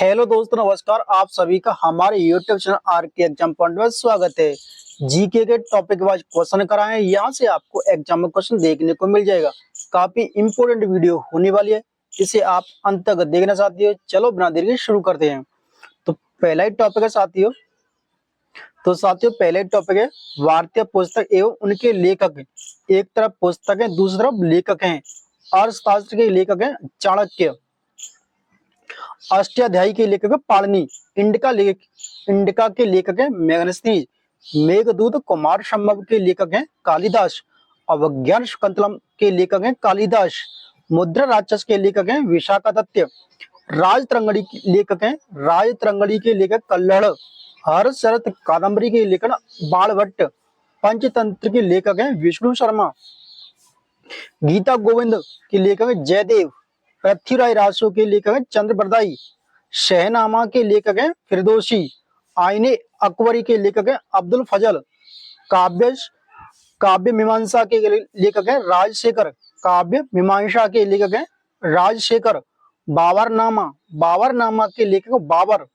Hello दोस्तों, नमस्कार। आप सभी का हमारे यूट्यूब चैनल आर के एग्जाम पॉइंट में स्वागत है। जीके के टॉपिक वाइज क्वेश्चन कराए हैं। यहाँ से आपको एग्जाम में क्वेश्चन देखने को मिल जाएगा। काफी इंपोर्टेंट वीडियो होने वाली है, इसे आप अंत तक देखना चाहते हो। चलो बिना देर के शुरू करते हैं। तो पहला ही टॉपिक है साथियों। पहले ही टॉपिक है भारतीय पुस्तक एवं उनके लेखक। एक तरफ पुस्तक है, दूसरी तरफ लेखक हैं। अर्थशास्त्र के लेखक हैं चाणक्य। अष्टाध्यायी के लेखक पाणिनि। इंडिका के लेखक हैं मेगस्थनीज। मेघदूत कुमार संभव के लेखक हैं कालिदास। अभिज्ञान शाकुंतलम के लेखक हैं कालिदास। मुद्रा राक्षस के लेखक हैं विशाखादित्य। राजतरंगड़ी के लेखक कल्हड़। हर्षरथ कादम्बरी के लेखक बाणभट्ट। पंचतंत्र के लेखक हैं विष्णु शर्मा। गीता गोविंद के लेखक हैं जयदेव। पृथ्वीराज रासो के लेखक हैं चंद्रबरदाई। शहनामा के लेखक हैं फिरदौसी। आईने अकबरी के लेखक हैं अब्दुल फजल। काव्य मीमांसा के लेखक हैं राजशेखर। काव्य मीमांसा के लेखक हैं राजशेखर। बाबरनामा के लेखक बाबर।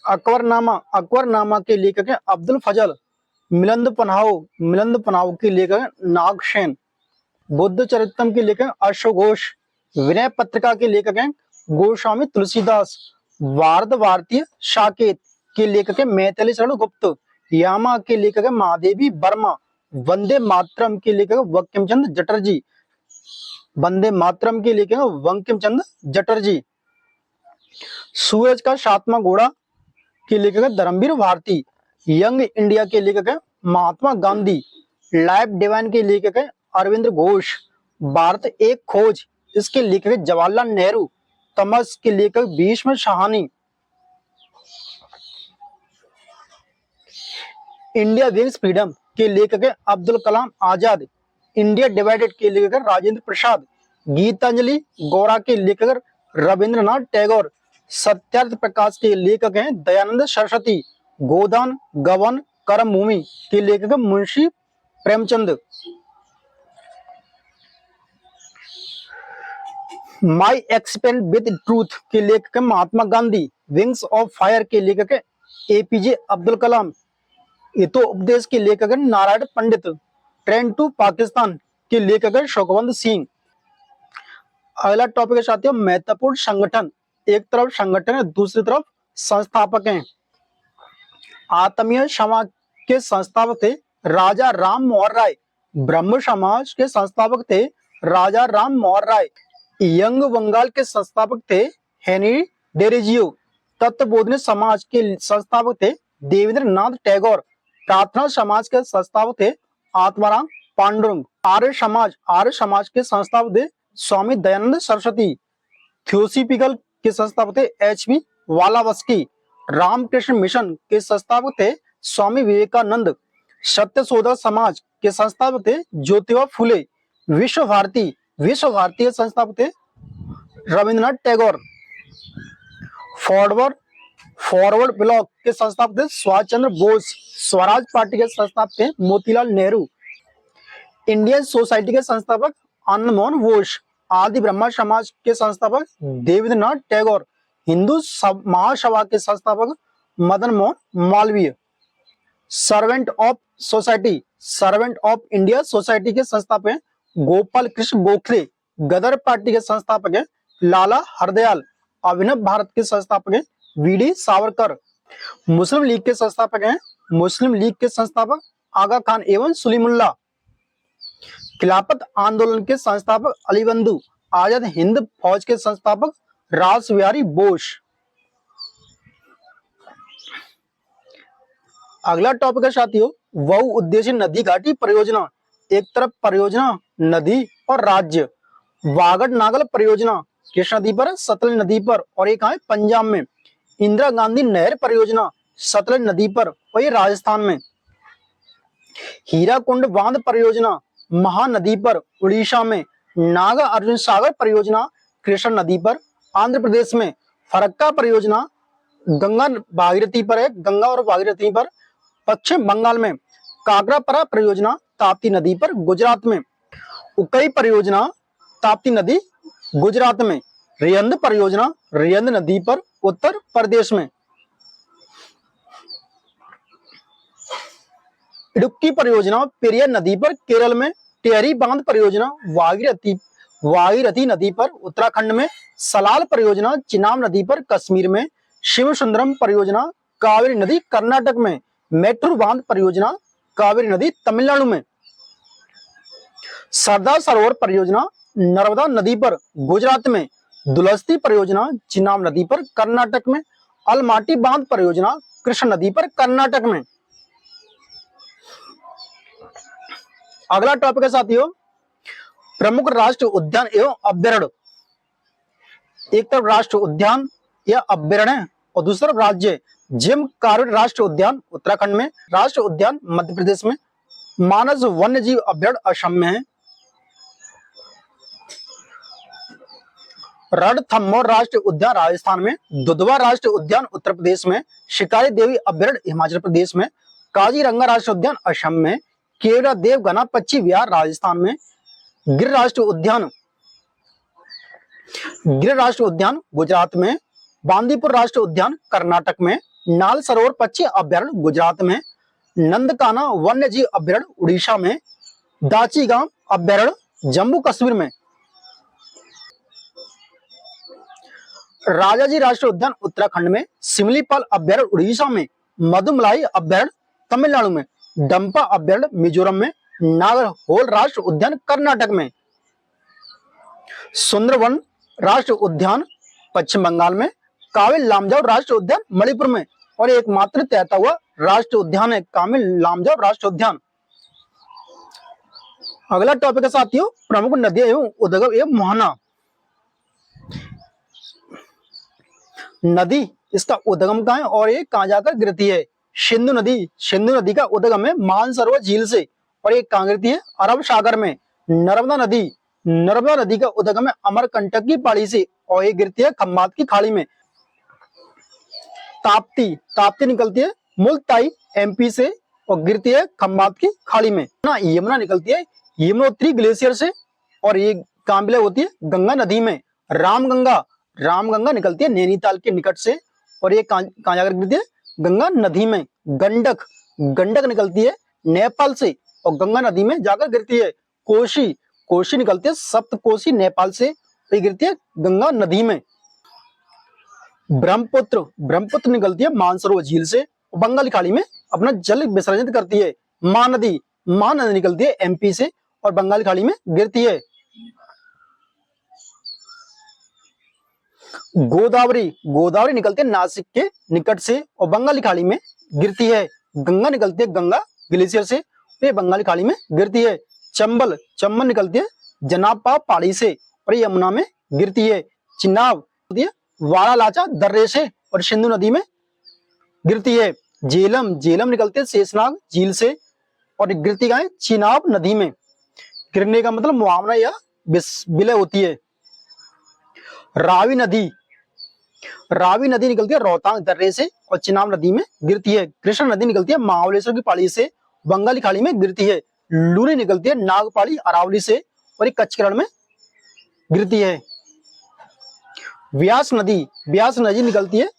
अकबरनामा के लेखक हैं अब्दुल फजल। मिलिंद पन्हाव के लेखक हैं नागसेन। बुद्ध चरित्रम के लेखक अशोक घोष। विनय पत्रिका के लेखक हैं गोस्वामी तुलसीदास। भारतीय साकेत के लेखक हैं मैथिली शरण गुप्त। यामा के लेखक हैं महादेवी वर्मा। वंदे मातरम के लेखक बंकिम चंद्र चटर्जी। सूरज का सातवां घोड़ा के लेखक है धर्मवीर भारती। यंग इंडिया के लेखक है महात्मा गांधी। लाइफ डिवाइन के लेखक है अरविंद घोष। भारत एक खोज, इसके लेखक है जवाहरलाल नेहरू। तमस के लेखक Bhishma Shahani. India wings freedom के लेखक है अब्दुल कलाम आजाद। इंडिया डिवाइडेड के लेखक है राजेंद्र प्रसाद। गीतांजलि गौरा के लेखक रविंद्रनाथ टैगोर। सत्यार्थ प्रकाश के लेखक हैं दयानंद सरस्वती। गोदान गवन कर्म भूमि के लेखक Munshi Premchand. My experiment with truth के लेखक Mahatma Gandhi. Wings of fire के लेखक एपीजे अब्दुल कलाम। हितोपदेश के लेखक नारायण पंडित। ट्रेन टू पाकिस्तान के लेखक शोकवंत सिंह। अगला टॉपिक है साथियों महत्वपूर्ण संगठन। एक तरफ संगठन है, दूसरी तरफ संस्थापक हैं। आत्मीय समाज के संस्थापक थे राजा राम मोहन राय। ब्रह्म समाज के संस्थापक थे राजा राम मोहन राय। यंग बंगाल के संस्थापक थे हेनरी डेरेजियो। तत्वबोधनी समाज के संस्थापक थे देवेंद्रनाथ टैगोर। प्रार्थना समाज के संस्थापक थे आत्माराम पांडुरंग। आर्य समाज के संस्थापक थे स्वामी दयानंद सरस्वती। थियोसॉफिकल के संस्थापक थे एच.बी. वालावस्की। रामकृष्ण मिशन के संस्थापक थे स्वामी विवेकानंद। सत्यशोधक समाज के संस्थापक थे ज्योतिबा फुले। विश्व भारती के संस्थापक थे रविंद्रनाथ टैगोर। फॉरवर्ड ब्लॉक के संस्थापक थे सुभाष चंद्र बोस। स्वराज पार्टी के संस्थापक थे मोतीलाल नेहरू। इंडियन सोसाइटी के संस्थापक आनंद मोहन घोष। आदि ब्रह्मा समाज के संस्थापक देवेंद्रनाथ टैगोर। हिंदू महासभा के संस्थापक Madan Mohan Malviya. Servant of India society के संस्थापक हैं गोपाल कृष्ण गोखले। गदर पार्टी के संस्थापक हैं लाला हरदयाल। अभिनव भारत के संस्थापक हैं वी.डी. सावरकर। मुस्लिम लीग के संस्थापक आगा खान एवं सुलीमुल्लाह। खिलाफत आंदोलन के संस्थापक अली बंधु। आजाद हिंद फौज के संस्थापक रास बिहारी बोस। अगला टॉपिक है साथियों बहुउद्देशीय नदी घाटी परियोजना। एक तरफ परियोजना नदी और राज्य। वागड़ नागल परियोजना किस नदी पर? सतलज नदी पर, और एक है पंजाब में। इंदिरा गांधी नहर परियोजना सतलज नदी पर, और ये राजस्थान में। हीराकुंड बांध परियोजना महानदी पर, उड़ीसा में। नागा अर्जुन सागर परियोजना कृष्णा नदी पर, आंध्र प्रदेश में। फरक्का परियोजना गंगा और भागीरथी पर, पश्चिम बंगाल में। काकरापरा परियोजना ताप्ती नदी पर, गुजरात में। उकई परियोजना ताप्ती नदी गुजरात में। रिहंद परियोजना रियंद नदी पर उत्तर प्रदेश में। इडुक्की परियोजना पेरियार नदी पर केरल में। टेहरी बांध परियोजना भागीरथी नदी पर उत्तराखंड में। सलाल परियोजना चिनाब नदी पर कश्मीर में। शिव सुंदरम परियोजना कावेरी नदी कर्नाटक में। मेट्रो बांध परियोजना कावेरी नदी तमिलनाडु में। सरदार सरोवर परियोजना नर्मदा नदी पर गुजरात में। दुलस्ती परियोजना चिनाब नदी पर कर्नाटक में। अलमाटी बांध परियोजना कृष्ण नदी पर कर्नाटक में। अगला टॉपिक है साथियों, प्रमुख राष्ट्रीय उद्यान एवं अभ्यारण्य। एक तरफ राष्ट्रीय उद्यान या अभ्यारण्य और दूसरा राज्य। जिम कार्बेट राष्ट्रीय उद्यान उत्तराखंड में। राष्ट्रीय उद्यान मध्य प्रदेश में। मानस वन्य जीव अभ्यारण्य असम में है। रणथंभौर राष्ट्रीय उद्यान राजस्थान में। दुधवा राष्ट्रीय उद्यान उत्तर प्रदेश में। शिकारी देवी अभ्यारण्य हिमाचल प्रदेश में। काजीरंगा राष्ट्रीय उद्यान असम में। केवड़ा देव घना पक्षी विहार राजस्थान में। गिर राष्ट्रीय उद्यान गुजरात में। बांदीपुर राष्ट्रीय उद्यान कर्नाटक में। नाल सरोवर पक्षी अभ्यारण्य गुजरात में। नंदकाना वन्य जीव अभ्यारण्य उड़ीसा में। दाचीगांव अभ्यारण्य जम्मू कश्मीर में। राजाजी राष्ट्रीय उद्यान उत्तराखंड में। सिमलीपाल अभ्यारण्य उड़ीसा में। मधुमलाई अभ्यारण्य तमिलनाडु में। डंपा अभ्यारण्य मिजोरम में। नागरहोल राष्ट्रीय उद्यान कर्नाटक में। सुंदरवन राष्ट्रीय उद्यान पश्चिम बंगाल में। कामिल लामजाओ राष्ट्रीय उद्यान मणिपुर में। और एकमात्र तैरता हुआ राष्ट्रीय उद्यान है कामिल लामजाओ राष्ट्रीय उद्यान। अगला टॉपिक है साथियों, प्रमुख नदियां एवं उद्गम एवं मोहना। नदी इसका उद्गम कहाँ है और ये कहाँ जाकर गिरती है? सिंधु नदी का उद्गम है मानसरोवर झील से और ये कहाँ गिरती है? अरब सागर में। नर्मदा नदी का उद्गम है अमरकंटक की पहाड़ी से और ये गिरती है खम्बात की खाड़ी में। ताप्ती निकलती है मुल्ताई एमपी से और गिरती है खम्बात की खाड़ी में। यमुना निकलती है यमुनोत्री ग्लेशियर से और ये कहाँ विलय होती है? गंगा नदी में। रामगंगा निकलती है नैनीताल के निकट से और ये कहाँ जाकर गिरती है? गंगा नदी में। गंडक निकलती है नेपाल से और गंगा नदी में जाकर गिरती है। कोशी निकलती है सप्तकोशी नेपाल से और गिरती है गंगा नदी में। ब्रह्मपुत्र निकलती है मानसरोवर झील से और बंगाल की खाड़ी में अपना जल विसर्जित करती है। महानदी निकलती है एमपी से और बंगाल की खाड़ी में गिरती है। गोदावरी निकलती है नासिक के निकट से और बंगाली खाड़ी में गिरती है। गंगा निकलती है गंगा ग्लेशियर से ये बंगाली खाड़ी में गिरती है। चंबल निकलती है जनाबा पहाड़ी से और यमुना में गिरती है। चिनाब वारालाचा दर्रे से और सिंधु नदी में गिरती है। झेलम निकलती है शेषनाग झील से और गिरती कहाँ है? चिनाब नदी में। गिरने का मतलब मुहावना या विलय होती है। रावी नदी निकलती है रोहतांग दर्रे से और चिनाब नदी में गिरती है। कृष्ण नदी निकलती है महाबलेश्वर की पहाड़ी से बंगाली खाड़ी में गिरती है। लूनी निकलती है नागपाड़ी अरावली से और एक कच्छ रण में गिरती है। व्यास नदी निकलती है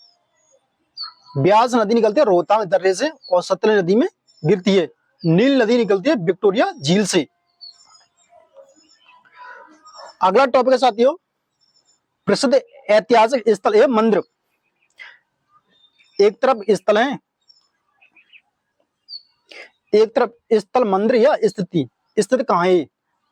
रोहतांग दर्रे से और सतलज नदी में गिरती है। नील नदी निकलती है विक्टोरिया झील से। अगला टॉपिक है साथियों, प्रसिद्ध ऐतिहासिक स्थल एवं मंदिर। एक तरफ स्थल मंदिर या स्थित कहाँ है?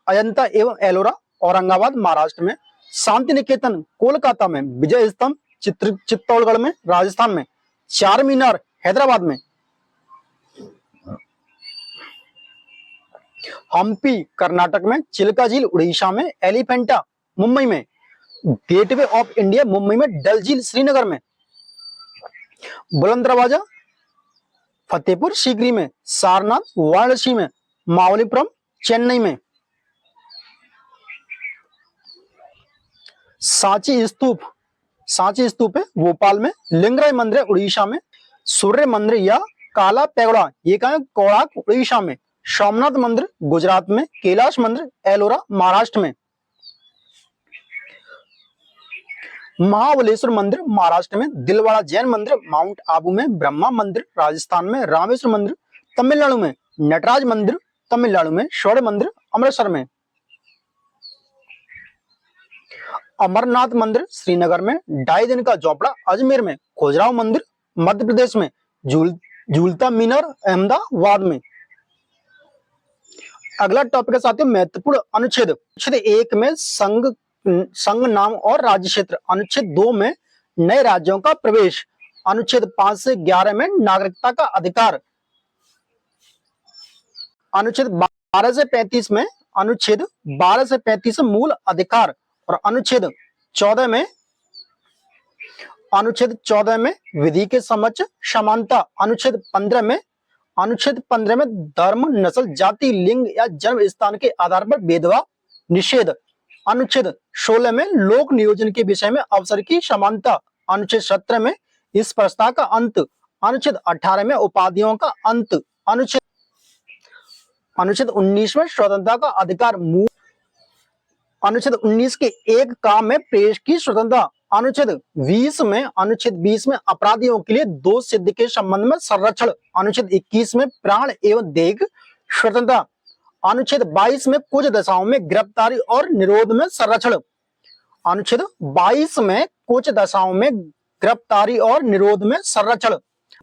अजंता एवं एलोरा औरंगाबाद महाराष्ट्र में। शांति निकेतन कोलकाता में। विजय स्तंभ चित्तौड़गढ़ में राजस्थान में। चार मीनार हैदराबाद में। हम्पी कर्नाटक में। चिल्का झील उड़ीसा में। एलिफेंटा मुंबई में। गेटवे ऑफ इंडिया मुंबई में। डल झील श्रीनगर में। बुलंद दरवाजा फतेहपुर सीकरी में। सारनाथ वाराणसी में। महाबलीपुरम चेन्नई में। सांची स्तूप है भोपाल में। लिंगराज मंदिर है उड़ीसा में। सूर्य मंदिर या काला पेगोड़ा ये कहाँ है? कोणार्क उड़ीसा में। सोमनाथ मंदिर गुजरात में। कैलाश मंदिर एलोरा महाराष्ट्र में। महाबलेश्वर मंदिर महाराष्ट्र में, दिलवाड़ा जैन मंदिर माउंट आबू में, ब्रह्मा मंदिर राजस्थान में, रामेश्वर मंदिर तमिलनाडु में, नटराज मंदिर तमिलनाडु में, शौर्य मंदिर अमृतसर में, अमरनाथ मंदिर श्रीनगर में, ढाई दिन का झोपड़ा अजमेर में, खजुराहो मंदिर मध्य प्रदेश में, झूलता मीनार अहमदाबाद में। अगला टॉपिक है साथियों महत्वपूर्ण अनुच्छेद। अनुच्छेद 1 में संघ नाम और राज्य क्षेत्र, अनुच्छेद 2 में नए राज्यों का प्रवेश, अनुच्छेद 5 से 11 में नागरिकता का अधिकार, अनुच्छेद 12 से 35 में मूल अधिकार, और अनुच्छेद 14 में विधि के समक्ष समानता, अनुच्छेद 15 में धर्म, नस्ल, जाति, लिंग या जन्म स्थान के आधार पर भेदभाव निषेध, अनुच्छेद 16 में लोक नियोजन के विषय में अवसर की समानता, अनुच्छेद 17 में इस प्रस्ताव का अंत, अनुच्छेद 18 में उपाधियों का अंत, अनुच्छेद 19 में स्वतंत्रता का अधिकार, अनुच्छेद 19 के एक काम में प्रेस की स्वतंत्रता, अनुच्छेद 20 में अपराधियों के लिए दोष सिद्ध के संबंध में संरक्षण, अनुच्छेद 21 में प्राण एवं देह स्वतंत्रता, अनुच्छेद 22 में कुछ दशाओं में गिरफ्तारी और निरोध में संरक्षण, अनुच्छेद 22 में कुछ दशाओं में गिरफ्तारी और निरोध में संरक्षण,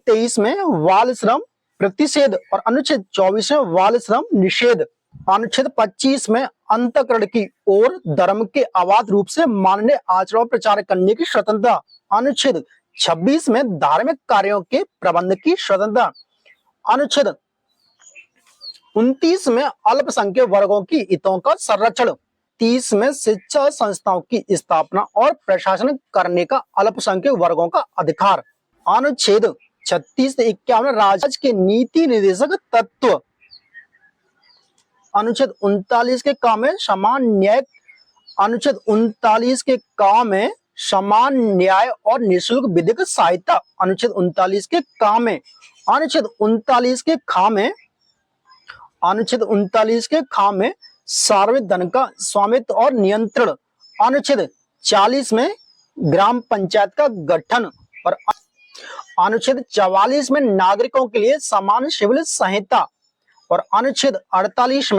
23 में बाल श्रम प्रतिषेध और अनुच्छेद 24 में बाल श्रम निषेध, अनुच्छेद 25 में अंतःकरण की ओर धर्म के अबाध रूप से माननीय आचरण प्रचार करने की स्वतंत्रता, अनुच्छेद 26 में धार्मिक कार्यों के प्रबंध की स्वतंत्रता, अनुच्छेद 29 में अल्पसंख्यक वर्गों की हितों का संरक्षण, 30 में शिक्षा संस्थाओं की स्थापना और प्रशासन करने का अल्पसंख्यक वर्गों का अधिकार, अनुच्छेद 36 से 51 राज्य के नीति निर्देशक तत्व, अनुच्छेद 39 के काम में समान न्याय, अनुच्छेद 39 के काम में समान न्याय और निःशुल्क विधिक सहायता, अनुच्छेद 39 के काम में, अनुच्छेद 39 के खाम में, अनुच्छेद 39 के खाम में सार्वजनिक धन का स्वामित्व और नियंत्रण, अनुच्छेद 40 में ग्राम पंचायत का गठन, और अनुच्छेद 44 में नागरिकों के लिए समान सिविल संहिता, और अनुच्छेद 48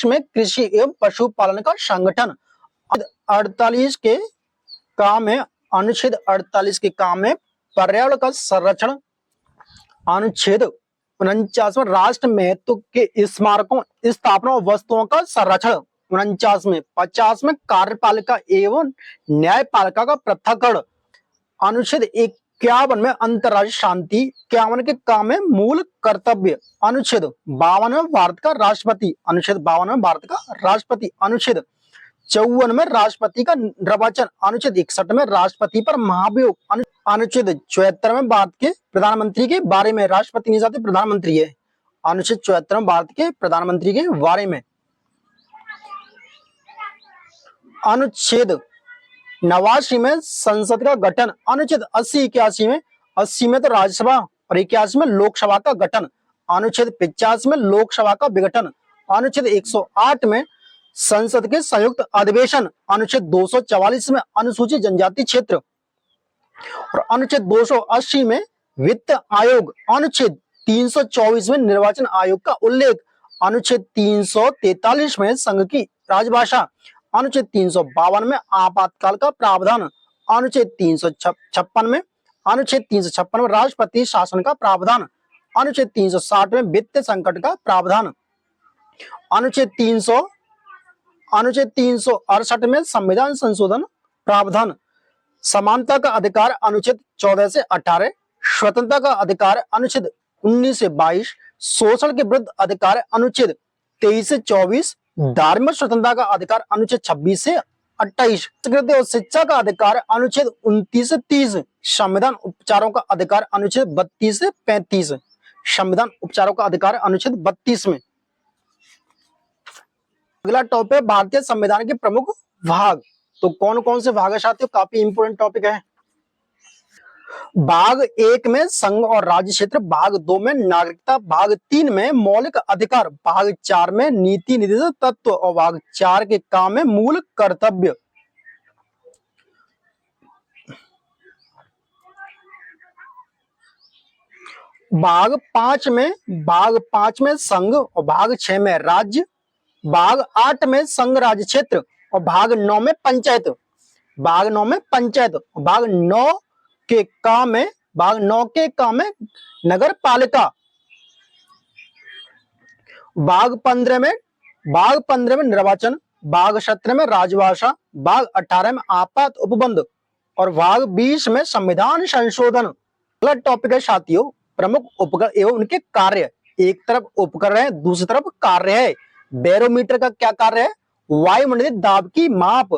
में कृषि एवं पशुपालन का संगठन, 48 के काम में, अनुच्छेद 48 के काम में पर्यावरण का संरक्षण, अनुच्छेद 49 में राष्ट्र महत्व के स्मारकों, स्थापना और वस्तुओं का संरक्षण, 49 में, 50 में कार्यपालिका एवं न्यायपालिका का पृथक्करण, अनुच्छेद 51 में अंतर्राष्ट्रीय शांति, 51 के काम में मूल कर्तव्य, अनुच्छेद 52 में भारत का राष्ट्रपति, अनुच्छेद 52 में भारत का राष्ट्रपति, अनुच्छेद 54 में राष्ट्रपति का निर्वाचन, अनुच्छेद 61 में राष्ट्रपति पर महाभियोग, अनुच्छेद 74 में भारत के प्रधानमंत्री के बारे में, राष्ट्रपति नहीं चाहते प्रधानमंत्री है, अनुच्छेद 74 में भारत के प्रधानमंत्री के बारे में, अनुच्छेद 89 में संसद का गठन, अनुच्छेद 80 में तो राज्यसभा और 81 में लोकसभा का गठन, अनुच्छेद 85 में लोकसभा का विघटन, अनुच्छेद 108 में संसद के संयुक्त अधिवेशन, अनुच्छेद 244 में अनुसूचित जनजाति क्षेत्र, और अनुच्छेद 280 में वित्त आयोग, अनुच्छेद 324 में निर्वाचन आयोग का उल्लेख, अनुच्छेद 343 में संघ की राजभाषा, अनुच्छेद 352 में आपातकाल का प्रावधान, अनुच्छेद 356 में राष्ट्रपति शासन का प्रावधान, अनुच्छेद 360 में वित्त संकट का प्रावधान, अनुच्छेद 368 में संविधान संशोधन प्रावधान, समानता का अधिकार अनुच्छेद 14 से 18, स्वतंत्रता का अधिकार अनुच्छेद 19 से 22, शोषण के विरुद्ध अधिकार अनुच्छेद 23 से 24, धार्मिक स्वतंत्रता का अधिकार अनुच्छेद 26 से 28, और शिक्षा का अधिकार अनुच्छेद 29 से 30, संविधान उपचारों का अधिकार अनुच्छेद 32 से 35, संविधान उपचारों का अधिकार अनुच्छेद 32 में। अगला टॉपिक है भारतीय संविधान के प्रमुख भाग। तो कौन कौन से भाग है साथियों, काफी इंपोर्टेंट टॉपिक है। भाग 1 में संघ और राज्य क्षेत्र, भाग 2 में नागरिकता, भाग 3 में मौलिक अधिकार, भाग 4 में नीति निर्देशक तत्व और भाग 4 के काम में मूल कर्तव्य। भाग 5 में संघ और भाग 6 में राज्य, भाग 8 में संघ राज्य क्षेत्र और भाग 9 में पंचायत, भाग 9 में पंचायत, भाग 9 के काम में नगर पालिका। भाग 15 में निर्वाचन, भाग 17 में राजभाषा, भाग 18 में आपात उपबंध और भाग 20 में संविधान संशोधन। अगला टॉपिक है साथियों प्रमुख उपकरण एवं उनके कार्य। एक तरफ उपकरण है, दूसरी तरफ कार्य है। बैरोमीटर का क्या कार्य है? वायुमंडलीय दाब की माप।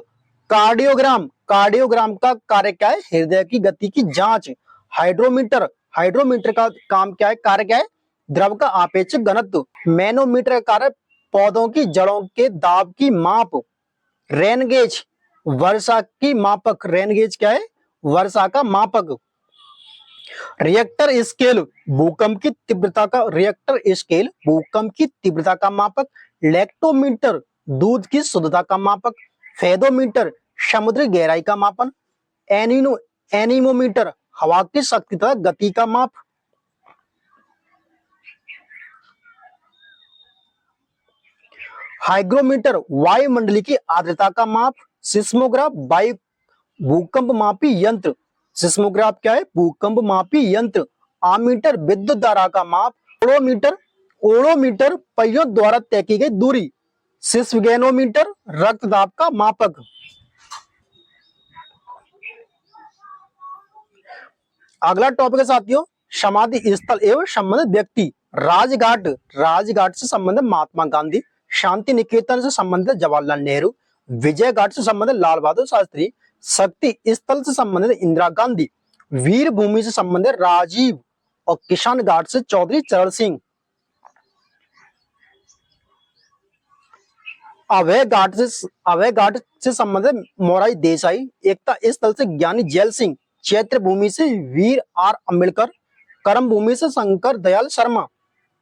कार्डियोग्राम का कार्य क्या है? हृदय की गति की जांच। हाइड्रोमीटर का काम क्या है? कार्य क्या है? द्रव का आपेक्षिक घनत्व। मैनोमीटर का कार्य पौधों की जड़ों के दाब की माप। रेनगेज वर्षा की मापक। रेनगेज क्या है? वर्षा का मापक। रिएक्टर स्केल भूकंप की तीव्रता का मापक। लैक्टोमीटर दूध की शुद्धता का मापक। फेदोमीटर समुद्री गहराई का मापन। एनीमोमीटर हवा की शक्ति तथा गति का माप। हाइग्रोमीटर वायुमंडली की आर्द्रता का माप। सिस्मोग्राफ भूकंप मापी यंत्र। सिस्मोग्राफ क्या है? भूकंप मापी यंत्र। आमीटर विद्युत धारा का माप। ओडोमीटर पहियों द्वारा तय की गई दूरी। सिस्फगेनोमीटर रक्तदाब का मापक। अगला टॉपिक है साथियों समाधि स्थल एवं संबंधित व्यक्ति। राजघाट से संबंधित महात्मा गांधी। शांति निकेतन से संबंधित जवाहरलाल नेहरू। विजय घाट से संबंधित लाल बहादुर शास्त्री। शक्ति स्थल से संबंधित इंदिरा गांधी। वीर भूमि से संबंधित राजीव और किसान घाट से चौधरी चरण सिंह। अभय घाट से संबंधित मोरारजी देसाई। एकता स्थल से ज्ञानी जैल सिंह। चैत्र भूमि से वीर आर अंबेडकर। कर्म भूमि से शंकर दयाल शर्मा।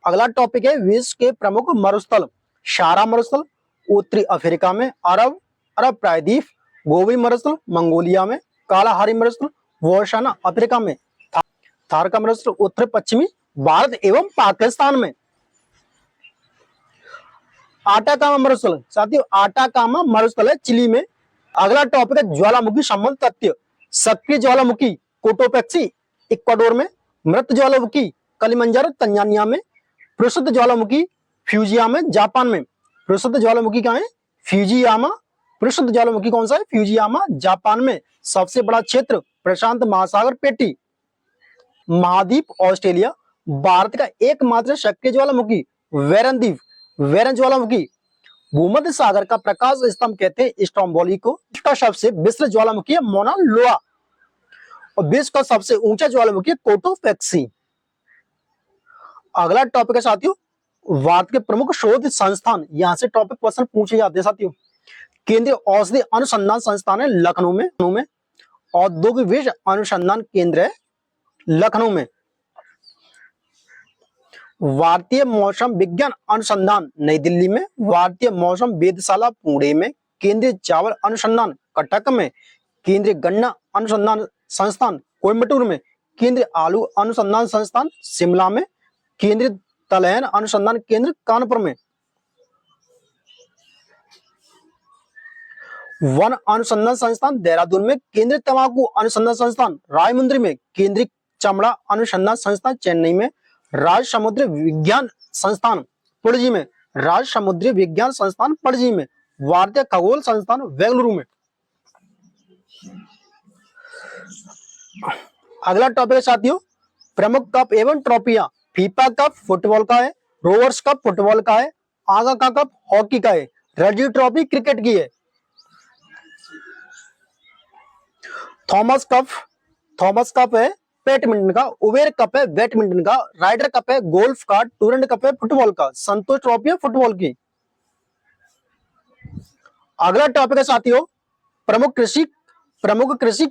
अगला टॉपिक है विश्व के प्रमुख मरुस्थल। सारा मरुस्थल उत्तरी अफ्रीका में। अरब प्रायद्वीप। गोबी मरुस्थल मंगोलिया में। कालाहारी मरुस्थल वोशाना अफ्रीका में। थार का मरुस्थल उत्तर पश्चिमी भारत एवं पाकिस्तान में। आटाकामा मरुस्थल साथियों आटाकामा मरुस्थल है चिली में। अगला टॉपिक है ज्वालामुखी संबंध तथ्य। सक्रिय ज्वालामुखी कोटोपेक्सी इक्वाडोर में। मृत ज्वालामुखी कलिमंजारो तंजानिया में। प्रसिद्ध ज्वालामुखी फ्यूजियामा जापान में। प्रसिद्ध ज्वालामुखी क्या है? फ्यूजियामा। प्रसिद्ध ज्वालामुखी कौन सा है? फ्यूजियामा जापान में। सबसे बड़ा क्षेत्र प्रशांत महासागर पेटी। महाद्वीप ऑस्ट्रेलिया। भारत का एकमात्र सक्रिय ज्वालामुखी वेरन ज्वालामुखी। भूमध्य सागर का प्रकाश स्तंभ कहते हैं स्ट्रोम्बोली को। इसका सबसे विस्तृत ज्वालामुखी है मोना लोआ और विश्व का सबसे ऊंचा ज्वालामुखी है कोटोपेक्सी। अगला टॉपिक है साथियों भारत के प्रमुख शोध संस्थान। यहां से टॉपिक क्वेश्चन पूछे जाते हैं साथियों। केंद्रीय औषधि अनुसंधान संस्थान है लखनऊ में। औद्योगिक विश्व अनुसंधान केंद्र है लखनऊ में। भारतीय मौसम विज्ञान अनुसंधान नई दिल्ली में। भारतीय मौसम वेधशाला पुणे में। केंद्रीय चावल अनुसंधान कटक में। केंद्रीय गन्ना अनुसंधान संस्थान कोयम्बटूर में। केंद्रीय आलू अनुसंधान संस्थान शिमला में। केंद्रीय तिलहन अनुसंधान केंद्र कानपुर में। वन अनुसंधान संस्थान देहरादून में। केंद्रीय तंबाकू अनुसंधान संस्थान रायमुंद्री में। केंद्रीय चमड़ा अनुसंधान संस्थान चेन्नई में। राज्य समुद्री विज्ञान संस्थान पणजी में। राज्य समुद्री विज्ञान संस्थान पणजी में। भारतीय खगोल संस्थान बेंगलुरु में। अगला टॉपिक है साथियों प्रमुख कप एवं ट्रॉफियां। फीफा कप फुटबॉल का है। रोवर्स कप फुटबॉल का है। आगा का कप हॉकी का है। रणजी ट्रॉफी क्रिकेट की है। थॉमस कप है बैडमिंटन का। उबेर कप है बैडमिंटन का। राइडर कप है गोल्फ का। टूरेंट कप है फुटबॉल का। संतोष ट्रॉफी है फुटबॉल की। अगला टॉपिक है साथियों प्रमुख कृषि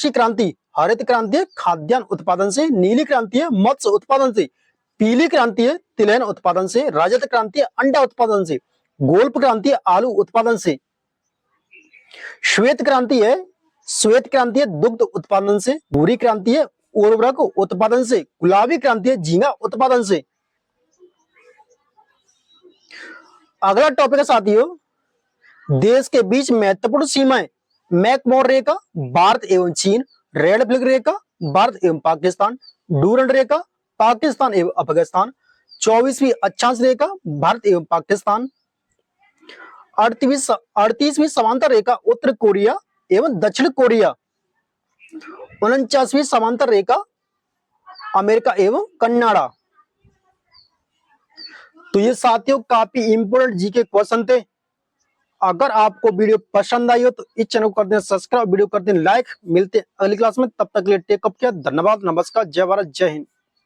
क्रांति हरित क्रांति है खाद्यान्न उत्पादन से, नीली क्रांति है मत्स्य उत्पादन से, पीली क्रांति है तिलहन उत्पादन से, रजत क्रांति है अंडा उत्पादन से, गोल्फ क्रांति है आलू उत्पादन से, श्वेत क्रांति है दुग्ध उत्पादन से, भूरी क्रांति है उर्वरक उत्पादन से, गुलाबी क्रांति है झींगा उत्पादन से। अगला टॉपिक है साथियों, देश के बीच महत्वपूर्ण सीमाएं, मैकमोहन रेखा भारत एवं चीन, रेड फ्लैग रेखा भारत एवं पाकिस्तान, डूरंड रेखा पाकिस्तान एवं अफगानिस्तान, 24वीं अक्षांश रेखा भारत एवं पाकिस्तान, 38वीं समांतर रेखा उत्तर कोरिया एवं दक्षिण कोरिया, 49वीं समांतर रेखा अमेरिका एवं कनाडा। तो ये साथियों काफी इंपोर्टेंट जीके क्वेश्चन थे। अगर आपको वीडियो पसंद आई हो तो इस चैनल को कर दें सब्सक्राइब, वीडियो कर दें लाइक। मिलते हैं अगली क्लास में, तब तक के लिए टेक अप किया, धन्यवाद, नमस्कार, जय भारत, जय हिंद।